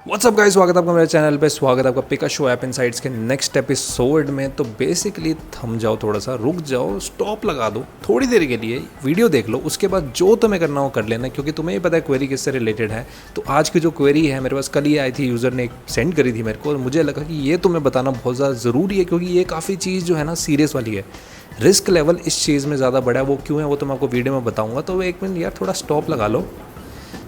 WhatsApp guys, स्वागत है आपका मेरे चैनल पे। स्वागत है आपका पिकाशो ऐप इनसाइट्स के नेक्स्ट एपिसोड में। तो बेसिकली थम जाओ, थोड़ा सा रुक जाओ, स्टॉप लगा दो थोड़ी देर के लिए, वीडियो देख लो, उसके बाद जो तुम्हें करना हो कर लेना, क्योंकि तुम्हें ही पता है क्वेरी किससे रिलेटेड है। तो आज की जो क्वेरी है मेरे पास कल ही आई थी, यूज़र ने सेंड करी थी मेरे को, और मुझे लगा कि ये तुम्हें बताना बहुत ज़्यादा ज़रूरी है, क्योंकि ये काफ़ी चीज़ जो है ना सीरियस वाली है। रिस्क लेवल इस चीज़ में ज़्यादा बड़ा है। वो क्यों है वो तो मैं आपको वीडियो में बताऊँगा। तो एक मिनट यार, थोड़ा स्टॉप लगा लो,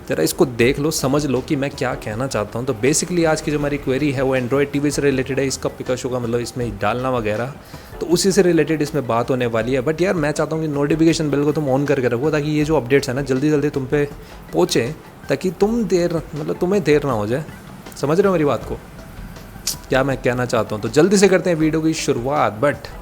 ज़रा इसको देख लो, समझ लो कि मैं क्या कहना चाहता हूँ। तो बेसिकली आज की जो हमारी क्वेरी है वो एंड्रॉयड टीवी से रिलेटेड है। इसका पिकाशो का मतलब इसमें डालना वगैरह, तो उसी से रिलेटेड इसमें बात होने वाली है। बट यार मैं चाहता हूँ कि नोटिफिकेशन बेल को तुम ऑन करके रखो, ताकि ये जो अपडेट्स है ना जल्दी जल्दी तुम पे पहुँचे, ताकि तुम्हें देर ना हो जाए। समझ रहे हो मेरी बात को, क्या मैं कहना चाहता हूँ। तो जल्दी से करते हैं वीडियो की शुरुआत। बट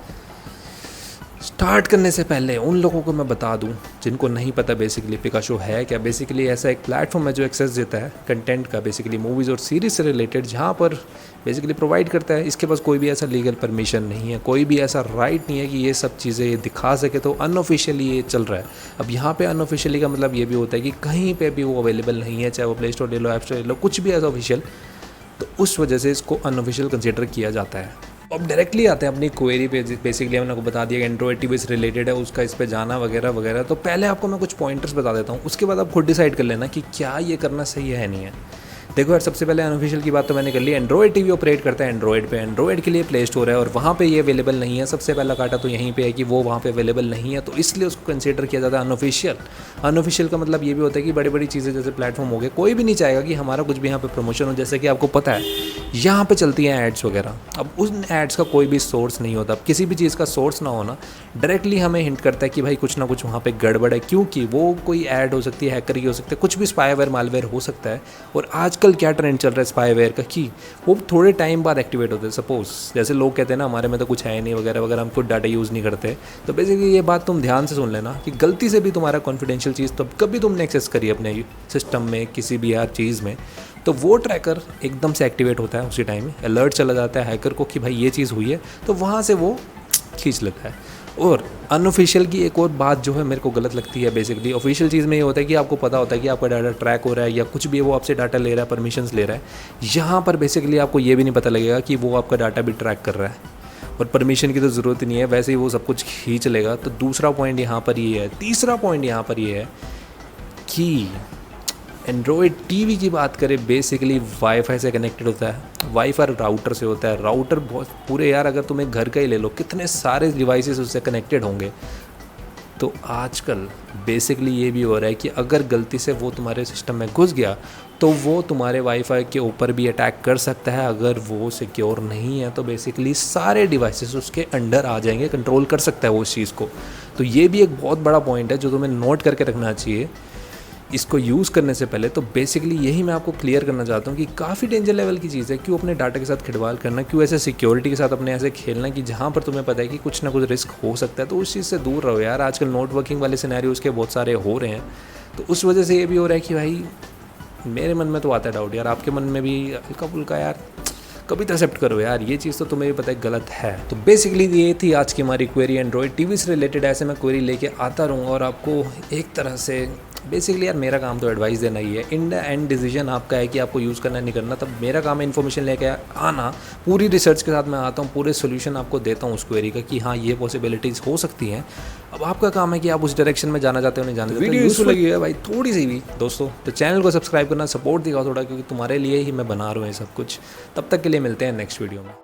स्टार्ट करने से पहले उन लोगों को मैं बता दूं जिनको नहीं पता बेसिकली पिकाशो है क्या। बेसिकली ऐसा एक प्लेटफॉर्म है जो एक्सेस देता है कंटेंट का, बेसिकली मूवीज़ और सीरीज़ से रिलेटेड, जहां पर बेसिकली प्रोवाइड करता है। इसके पास कोई भी ऐसा लीगल परमिशन नहीं है, कोई भी ऐसा राइट नहीं है कि ये सब चीज़ें ये दिखा सके। तो अनऑफिशियली ये चल रहा है। अब यहाँ पे अनऑफिशियली का मतलब ये भी होता है कि कहीं पर भी वो अवेलेबल नहीं है, चाहे वो प्ले स्टोर ले लो, ऐप स्टोर ले लो, कुछ भी ऐसा ऑफिशियल। तो उस वजह से इसको अनऑफिशियल कंसिडर किया जाता है। अब डायरेक्टली आते हैं अपनी क्वेरी पे। बेसिकली मैंने आपको बता दिया कि एंड्रॉयड टीवी से रिलेटेड है, उसका इस पे जाना वगैरह वगैरह। तो पहले आपको मैं कुछ पॉइंटर्स बता देता हूँ, उसके बाद आप खुद डिसाइड कर लेना कि क्या ये करना सही है नहीं है। देखो यार, सबसे पहले अनऑफिशियल की बात तो मैंने कर ली। एंड्रॉयड टीवी ऑपरेट करता है एंड्रॉयड पे, एंड्रॉयड के लिए प्ले स्टोर है और वहाँ पे ये अवेलेबल नहीं है। सबसे पहला काटा तो यहीं पे है कि वो वहाँ पे अवेलेबल नहीं है, तो इसलिए उसको कंसीडर किया जाता है अनऑफिशियल। अनऑफिशियल का मतलब ये भी होता है कि बड़ी बड़ी चीज़ें जैसे प्लेटफॉर्म हो गए, कोई भी नहीं चाहेगा कि हमारा कुछ भी यहाँ पे प्रमोशन हो। जैसे कि आपको पता है यहाँ पे चलती हैं एड्स वगैरह। अब उन एड्स का कोई भी सोर्स नहीं होता। अब किसी भी चीज़ का सोर्स ना होना डायरेक्टली हमें हिंट करता है कि भाई कुछ ना कुछ वहाँ पे गड़बड़ है, क्योंकि वो कोई ऐड हो सकती है, हैकर की हो सकती है, कुछ भी स्पाईवेयर मालवेयर हो सकता है। और आजकल क्या ट्रेंड चल रहा है स्पाईवेयर का कि वो थोड़े टाइम बाद एक्टिवेट होते हैं। सपोज जैसे लोग कहते हैं ना हमारे में तो कुछ है नहीं वगैरह वगैरह, हम खुद डाटा यूज़ नहीं करते। तो बेसिकली ये बात तुम ध्यान से सुन लेना कि गलती से भी तुम्हारा कॉन्फिडेंशियल चीज़ तो कभी तुमने एक्सेस करी अपने सिस्टम में किसी भी यार चीज़ में, तो वो ट्रैकर एकदम से एक्टिवेट होता है। उसी टाइम अलर्ट चला जाता है हैकर को कि भाई ये चीज़ हुई है, तो वहाँ से वो खींच लेता है। और अनऑफिशियल की एक और बात जो है मेरे को गलत लगती है। बेसिकली ऑफिशियल चीज़ में ये होता है कि आपको पता होता है कि आपका डाटा ट्रैक हो रहा है या कुछ भी वो आपसे डाटा ले रहा है, परमिशंस ले रहा है। यहाँ पर बेसिकली आपको ये भी नहीं पता लगेगा कि वो आपका डाटा भी ट्रैक कर रहा है, और परमिशन की तो ज़रूरत नहीं है, वैसे ही वो सब कुछ खींच लेगा। तो दूसरा पॉइंट यहाँ पर ये है। तीसरा पॉइंट यहाँ पर ये है कि एंड्रॉयड टीवी की बात करें, बेसिकली वाईफाई से कनेक्टेड होता है, वाईफाई राउटर से होता है। राउटर बहुत पूरे यार, अगर तुम एक घर का ही ले लो, कितने सारे डिवाइसेस उससे कनेक्टेड होंगे। तो आजकल बेसिकली ये भी हो रहा है कि अगर गलती से वो तुम्हारे सिस्टम में घुस गया तो वो तुम्हारे वाईफाई के ऊपर भी अटैक कर सकता है। अगर वो सिक्योर नहीं है तो बेसिकली सारे डिवाइसेस उसके अंडर आ जाएंगे, कंट्रोल कर सकता है वो उस चीज़ को। तो ये भी एक बहुत बड़ा पॉइंट है जो तुम्हें नोट करके रखना चाहिए इसको यूज़ करने से पहले। तो बेसिकली यही मैं आपको क्लियर करना चाहता हूँ कि काफ़ी डेंजर लेवल की चीज़ है। क्यों अपने डाटा के साथ खिलवाड़ करना, क्यों ऐसे सिक्योरिटी के साथ अपने ऐसे खेलना कि जहाँ पर तुम्हें पता है कि कुछ ना कुछ रिस्क हो सकता है। तो उस चीज़ से दूर रहो यार। आजकल नोट वर्किंग वाले सिनेरियोज़ के बहुत सारे हो रहे हैं, तो उस वजह से ये भी हो रहा है कि भाई मेरे मन में तो आता है डाउट यार, आपके मन में भी हल्का फुल्का यार, कभी तो एक्सेप्ट करो यार, ये चीज़ तो तुम्हें भी पता है गलत है। तो बेसिकली ये थी आज की हमारी क्वेरी एंड्रॉयड टीवी से रिलेटेड। ऐसे मैं क्वेरी लेके आता रहूँगा और आपको एक तरह से बेसिकली यार मेरा काम तो एडवाइस देना ही है। इन द एंड डिसीजन आपका है कि आपको यूज़ करना नहीं करना। तब मेरा काम है इन्फॉर्मेशन लेके आना, पूरी रिसर्च के साथ मैं आता हूँ, पूरे सोल्यूशन आपको देता हूँ उस क्वेरी का कि हाँ ये पॉसिबिलिटीज़ हो सकती हैं। अब आपका काम है कि आप उस डायरेक्शन में जाना चाहते हो नहीं जाना चाहते। वीडियो यूज़फुल लगी है भाई थोड़ी सी भी दोस्तों, तो चैनल को सब्सक्राइब करना, सपोर्ट दिखाओ थोड़ा, क्योंकि तुम्हारे लिए ही मैं बना रहा हूँ ये सब कुछ। तब तक के लिए मिलते हैं नेक्स्ट वीडियो में।